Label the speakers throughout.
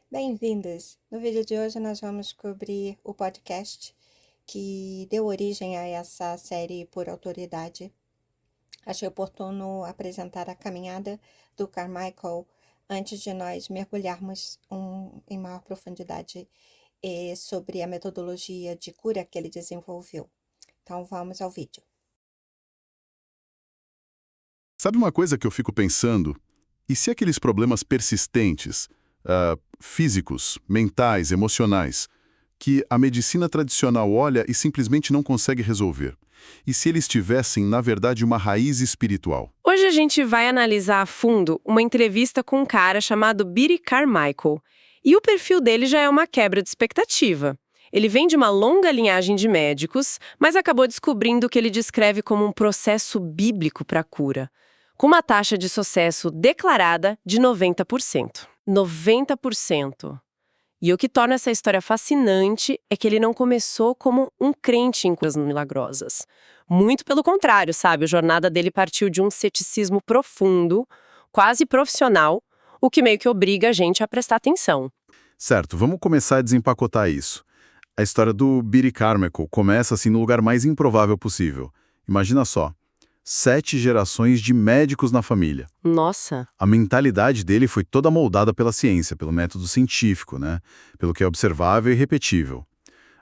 Speaker 1: Bem-vindos! No vídeo de hoje nós vamos cobrir o podcast que deu origem a essa série Por Autoridade. Achei oportuno apresentar a caminhada do Carmichael antes de nós mergulharmos em maior profundidade sobre a metodologia de cura que ele desenvolveu. Então vamos ao vídeo.
Speaker 2: Sabe uma coisa que eu fico pensando? E se aqueles problemas persistentes, físicos, mentais, emocionais, que a medicina tradicional olha e simplesmente não consegue resolver? E se eles tivessem, na verdade, uma raiz espiritual?
Speaker 3: Hoje a gente vai analisar a fundo uma entrevista com um cara chamado Billy Carmichael. E o perfil dele já é uma quebra de expectativa. Ele vem de uma longa linhagem de médicos, mas acabou descobrindo o que ele descreve como um processo bíblico para a cura, com uma taxa de sucesso declarada de 90%. 90%. E o que torna essa história fascinante é que ele não começou como um crente em curas milagrosas. Muito pelo contrário, sabe? A jornada dele partiu de um ceticismo profundo, quase profissional, o que meio que obriga a gente a prestar atenção.
Speaker 2: Certo, vamos começar a desempacotar isso. A história do Billy Carmichael começa assim no lugar mais improvável possível. Imagina só, 7 gerações de médicos na família.
Speaker 3: Nossa!
Speaker 2: A mentalidade dele foi toda moldada pela ciência, pelo método científico, né? Pelo que é observável e repetível.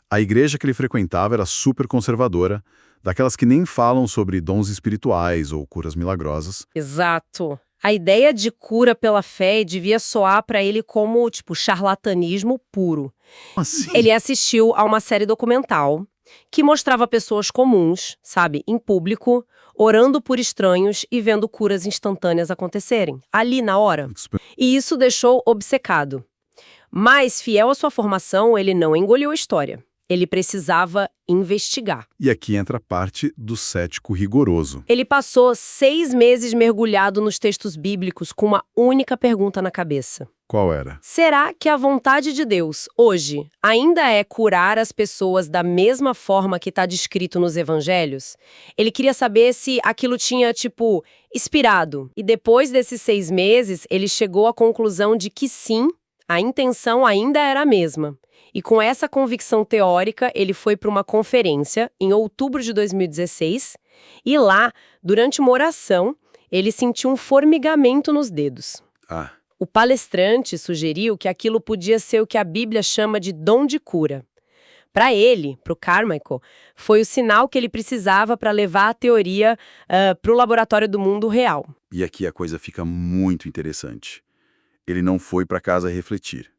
Speaker 2: A igreja que ele frequentava era super conservadora, daquelas que nem falam sobre dons espirituais ou curas milagrosas.
Speaker 3: Exato. A ideia de cura pela fé devia soar para ele como, charlatanismo puro.
Speaker 2: Assim?
Speaker 3: Ele assistiu a uma série documental que mostrava pessoas comuns, sabe, em público, orando por estranhos e vendo curas instantâneas acontecerem, ali na hora. E isso deixou obcecado. Mas, fiel à sua formação, ele não engoliu a história. Ele precisava investigar.
Speaker 2: E aqui entra a parte do cético rigoroso.
Speaker 3: Ele passou 6 meses mergulhado nos textos bíblicos com uma única pergunta na cabeça.
Speaker 2: Qual era?
Speaker 3: Será que a vontade de Deus, hoje, ainda é curar as pessoas da mesma forma que está descrito nos evangelhos? Ele queria saber se aquilo tinha, inspirado. E depois desses 6 meses, ele chegou à conclusão de que sim, a intenção ainda era a mesma. E com essa convicção teórica, ele foi para uma conferência em outubro de 2016 e lá, durante uma oração, ele sentiu um formigamento nos dedos. O palestrante sugeriu que aquilo podia ser o que a Bíblia chama de dom de cura. Para ele, para o Carmichael, foi o sinal que ele precisava para levar a teoria para o laboratório do mundo real.
Speaker 2: E aqui a coisa fica muito interessante. Ele não foi para casa refletir.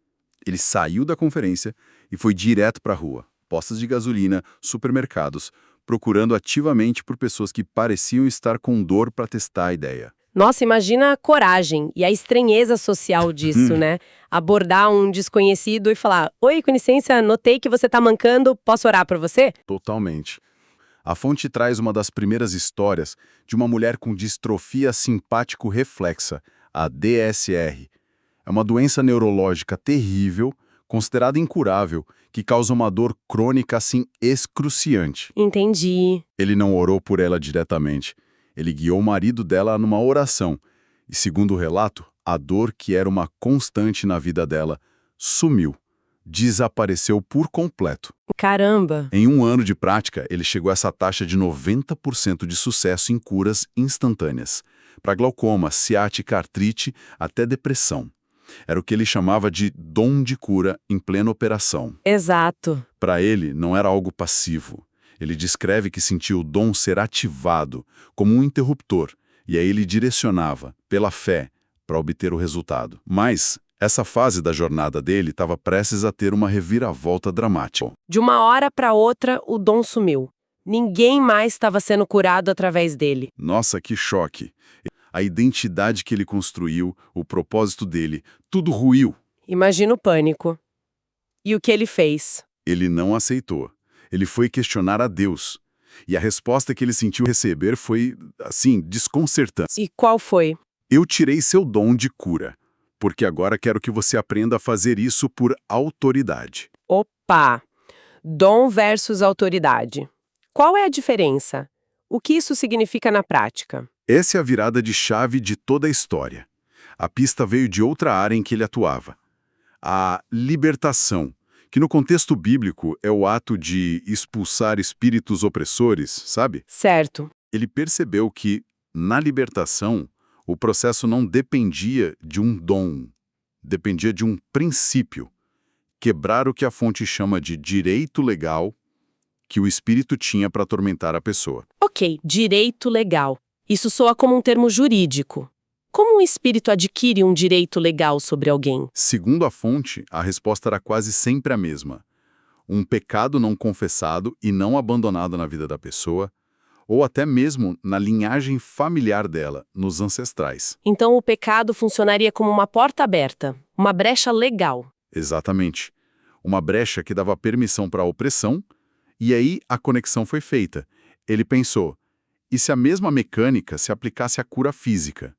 Speaker 2: Ele saiu da conferência e foi direto para a rua, postos de gasolina, supermercados, procurando ativamente por pessoas que pareciam estar com dor para testar a ideia.
Speaker 3: Nossa, imagina a coragem e a estranheza social disso, né? Abordar um desconhecido e falar: "Oi, com licença, notei que você tá mancando, posso orar por você?"
Speaker 2: Totalmente. A fonte traz uma das primeiras histórias de uma mulher com distrofia simpático-reflexa, a DSR. É uma doença neurológica terrível, considerada incurável, que causa uma dor crônica assim excruciante.
Speaker 3: Entendi.
Speaker 2: Ele não orou por ela diretamente. Ele guiou o marido dela numa oração. E, segundo o relato, a dor, que era uma constante na vida dela, sumiu. Desapareceu por completo.
Speaker 3: Caramba!
Speaker 2: Em 1 ano de prática, ele chegou a essa taxa de 90% de sucesso em curas instantâneas. Para glaucoma, ciática, artrite, até depressão. Era o que ele chamava de dom de cura em plena operação.
Speaker 3: Exato.
Speaker 2: Para ele, não era algo passivo. Ele descreve que sentiu o dom ser ativado, como um interruptor, e aí ele direcionava, pela fé, para obter o resultado. Mas essa fase da jornada dele estava prestes a ter uma reviravolta dramática.
Speaker 3: De uma hora para outra, o dom sumiu. Ninguém mais estava sendo curado através dele.
Speaker 2: Nossa, que choque! A identidade que ele construiu, o propósito dele, tudo ruiu.
Speaker 3: Imagina o pânico. E o que ele fez?
Speaker 2: Ele não aceitou. Ele foi questionar a Deus. E a resposta que ele sentiu receber foi, assim, desconcertante.
Speaker 3: E qual foi?
Speaker 2: Eu tirei seu dom de cura, porque agora quero que você aprenda a fazer isso por autoridade.
Speaker 3: Opa! Dom versus autoridade. Qual é a diferença? O que isso significa na prática?
Speaker 2: Essa é a virada de chave de toda a história. A pista veio de outra área em que ele atuava. a libertação, que no contexto bíblico é o ato de expulsar espíritos opressores, sabe?
Speaker 3: Certo.
Speaker 2: Ele percebeu que, na libertação, o processo não dependia de um dom, dependia de um princípio. Quebrar o que a fonte chama de direito legal que o espírito tinha para atormentar a pessoa.
Speaker 3: Ok, direito legal. Isso soa como um termo jurídico. Como um espírito adquire um direito legal sobre alguém?
Speaker 2: Segundo a fonte, a resposta era quase sempre a mesma. Um pecado não confessado e não abandonado na vida da pessoa, ou até mesmo na linhagem familiar dela, nos ancestrais.
Speaker 3: Então o pecado funcionaria como uma porta aberta, uma brecha legal.
Speaker 2: Exatamente. Uma brecha que dava permissão para a opressão, e aí a conexão foi feita. Ele pensou, e se a mesma mecânica se aplicasse à cura física?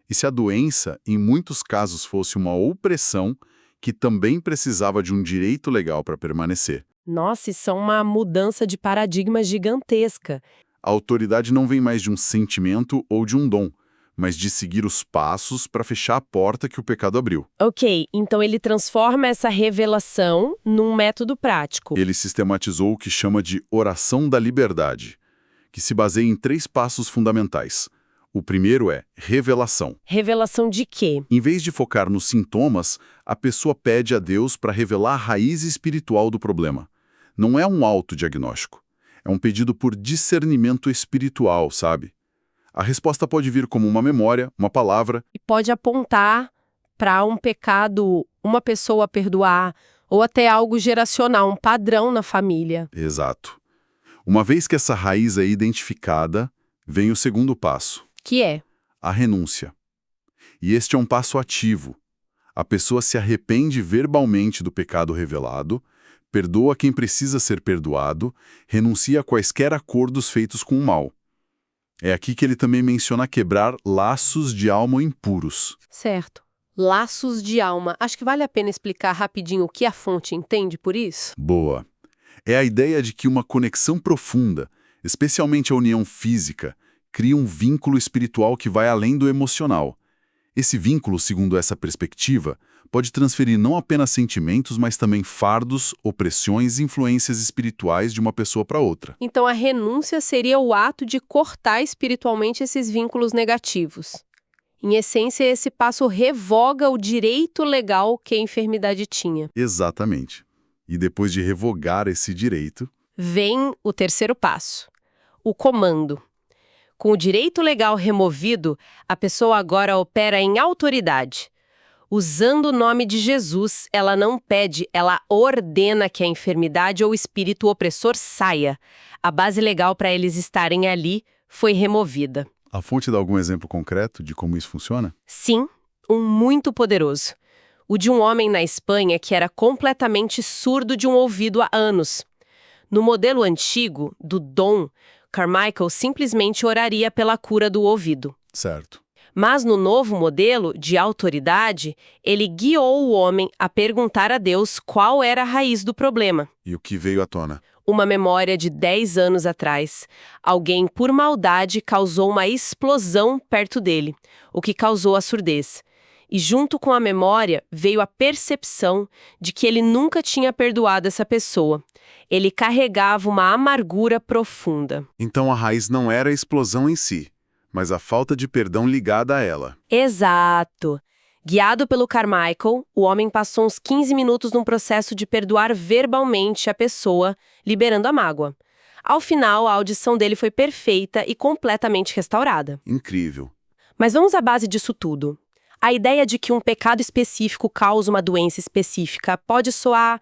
Speaker 2: E se a doença, em muitos casos, fosse uma opressão que também precisava de um direito legal para permanecer?
Speaker 3: Nossa, isso é uma mudança de paradigma gigantesca.
Speaker 2: A autoridade não vem mais de um sentimento ou de um dom, mas de seguir os passos para fechar a porta que o pecado abriu.
Speaker 3: Ok, então ele transforma essa revelação num método prático.
Speaker 2: Ele sistematizou o que chama de oração da liberdade, que se baseia em 3 passos fundamentais. O primeiro é revelação.
Speaker 3: Revelação de quê?
Speaker 2: Em vez de focar nos sintomas, a pessoa pede a Deus para revelar a raiz espiritual do problema. Não é um autodiagnóstico. É um pedido por discernimento espiritual, sabe? A resposta pode vir como uma memória, uma palavra.
Speaker 3: E pode apontar para um pecado, uma pessoa a perdoar, ou até algo geracional, um padrão na família.
Speaker 2: Exato. Uma vez que essa raiz é identificada, vem o segundo passo.
Speaker 3: Que é?
Speaker 2: A renúncia. E este é um passo ativo. A pessoa se arrepende verbalmente do pecado revelado, perdoa quem precisa ser perdoado, renuncia a quaisquer acordos feitos com o mal. É aqui que ele também menciona quebrar laços de alma impuros.
Speaker 3: Certo. Laços de alma. Acho que vale a pena explicar rapidinho o que a fonte entende por isso.
Speaker 2: Boa. É a ideia de que uma conexão profunda, especialmente a união física, cria um vínculo espiritual que vai além do emocional. Esse vínculo, segundo essa perspectiva, pode transferir não apenas sentimentos, mas também fardos, opressões e influências espirituais de uma pessoa para outra.
Speaker 3: Então a renúncia seria o ato de cortar espiritualmente esses vínculos negativos. Em essência, esse passo revoga o direito legal que a enfermidade tinha.
Speaker 2: Exatamente. E depois de revogar esse direito,
Speaker 3: Vem o terceiro passo, o comando. Com o direito legal removido, a pessoa agora opera em autoridade. Usando o nome de Jesus, ela não pede, ela ordena que a enfermidade ou espírito opressor saia. A base legal para eles estarem ali foi removida.
Speaker 2: a fonte dá algum exemplo concreto de como isso funciona?
Speaker 3: Sim, um muito poderoso. O de um homem na Espanha que era completamente surdo de um ouvido há anos. No modelo antigo, do dom, Carmichael simplesmente oraria pela cura do ouvido.
Speaker 2: Certo.
Speaker 3: Mas no novo modelo, de autoridade, ele guiou o homem a perguntar a Deus qual era a raiz do problema.
Speaker 2: E o que veio à tona?
Speaker 3: Uma memória de 10 anos atrás. Alguém, por maldade, causou uma explosão perto dele, o que causou a surdez. E junto com a memória veio a percepção de que ele nunca tinha perdoado essa pessoa. Ele carregava uma amargura profunda.
Speaker 2: Então a raiz não era a explosão em si, mas a falta de perdão ligada a ela.
Speaker 3: Exato. Guiado pelo Carmichael, o homem passou uns 15 minutos num processo de perdoar verbalmente a pessoa, liberando a mágoa. Ao final, a audição dele foi perfeita e completamente restaurada.
Speaker 2: Incrível.
Speaker 3: Mas vamos à base disso tudo. A ideia de que um pecado específico causa uma doença específica pode soar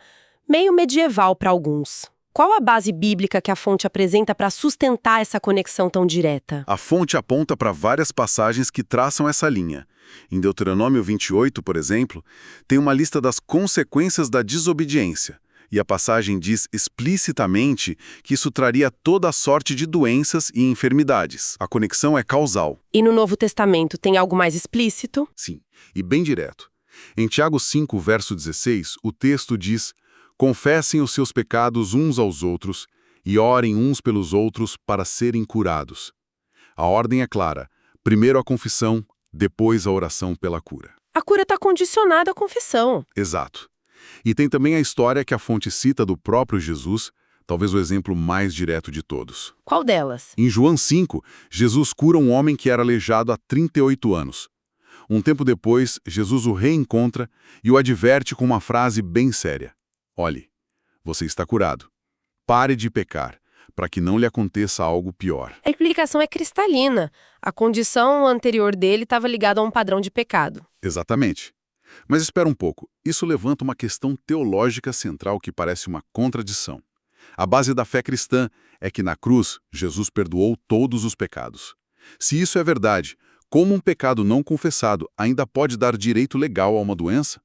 Speaker 3: meio medieval para alguns. Qual a base bíblica que a fonte apresenta para sustentar essa conexão tão direta?
Speaker 2: A fonte aponta para várias passagens que traçam essa linha. Em Deuteronômio 28, por exemplo, tem uma lista das consequências da desobediência. E a passagem diz explicitamente que isso traria toda a sorte de doenças e enfermidades. A conexão é causal.
Speaker 3: E no Novo Testamento tem algo mais explícito?
Speaker 2: Sim, e bem direto. Em Tiago 5, verso 16, o texto diz: confessem os seus pecados uns aos outros e orem uns pelos outros para serem curados. A ordem é clara: primeiro a confissão, depois a oração pela cura.
Speaker 3: A cura está condicionada à confissão.
Speaker 2: Exato. E tem também a história que a fonte cita do próprio Jesus, talvez o exemplo mais direto de todos.
Speaker 3: Qual delas?
Speaker 2: Em João 5, Jesus cura um homem que era aleijado há 38 anos. Um tempo depois, Jesus o reencontra e o adverte com uma frase bem séria. Olhe, você está curado. Pare de pecar, para que não lhe aconteça algo pior.
Speaker 3: A explicação é cristalina. A condição anterior dele estava ligada a um padrão de pecado.
Speaker 2: Exatamente. Mas espera um pouco, isso levanta uma questão teológica central que parece uma contradição. A base da fé cristã é que na cruz, Jesus perdoou todos os pecados. Se isso é verdade, como um pecado não confessado ainda pode dar direito legal a uma doença?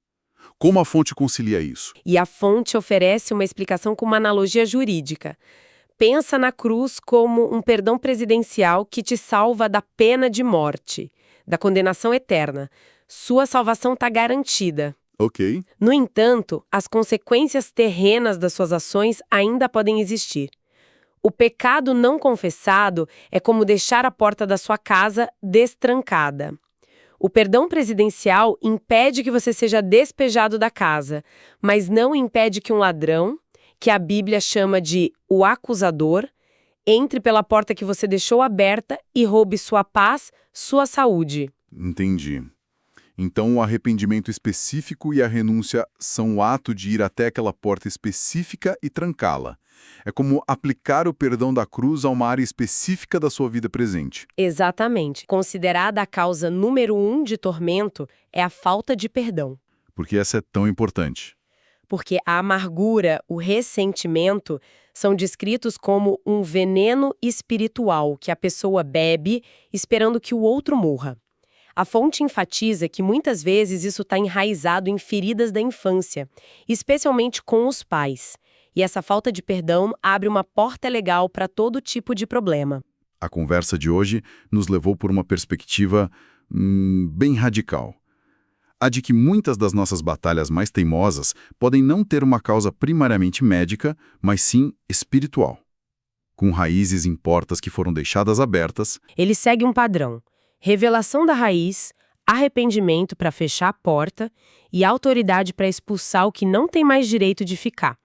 Speaker 2: Como a fonte concilia isso?
Speaker 3: E a fonte oferece uma explicação com uma analogia jurídica. Pensa na cruz como um perdão presidencial que te salva da pena de morte, da condenação eterna. Sua salvação está garantida.
Speaker 2: Ok.
Speaker 3: No entanto, as consequências terrenas das suas ações ainda podem existir. O pecado não confessado é como deixar a porta da sua casa destrancada. O perdão presidencial impede que você seja despejado da casa, mas não impede que um ladrão, que a Bíblia chama de o acusador, entre pela porta que você deixou aberta e roube sua paz, sua saúde.
Speaker 2: Entendi. Então, o arrependimento específico e a renúncia são o ato de ir até aquela porta específica e trancá-la. É como aplicar o perdão da cruz a uma área específica da sua vida presente.
Speaker 3: Exatamente. Considerada a causa número 1 de tormento é a falta de perdão.
Speaker 2: Porque essa é tão importante.
Speaker 3: Porque a amargura, o ressentimento, são descritos como um veneno espiritual que a pessoa bebe esperando que o outro morra. A fonte enfatiza que muitas vezes isso está enraizado em feridas da infância, especialmente com os pais. E essa falta de perdão abre uma porta legal para todo tipo de problema.
Speaker 2: A conversa de hoje nos levou por uma perspectiva bem radical. A de que muitas das nossas batalhas mais teimosas podem não ter uma causa primariamente médica, mas sim espiritual. Com raízes em portas que foram deixadas abertas.
Speaker 3: Ele segue um padrão: revelação da raiz, arrependimento para fechar a porta e autoridade para expulsar o que não tem mais direito de ficar.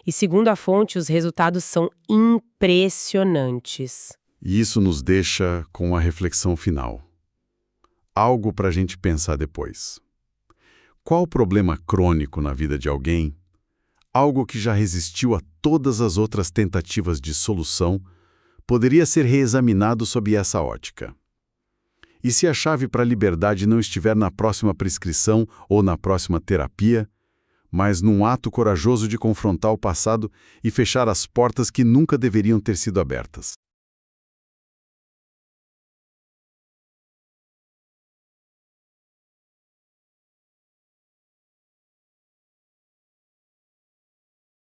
Speaker 3: E segundo a fonte, os resultados são impressionantes.
Speaker 2: E isso nos deixa com uma reflexão final. Algo para a gente pensar depois. Qual o problema crônico na vida de alguém? Algo que já resistiu a todas as outras tentativas de solução, poderia ser reexaminado sob essa ótica. E se a chave para a liberdade não estiver na próxima prescrição ou na próxima terapia, mas num ato corajoso de confrontar o passado e fechar as portas que nunca deveriam ter sido abertas?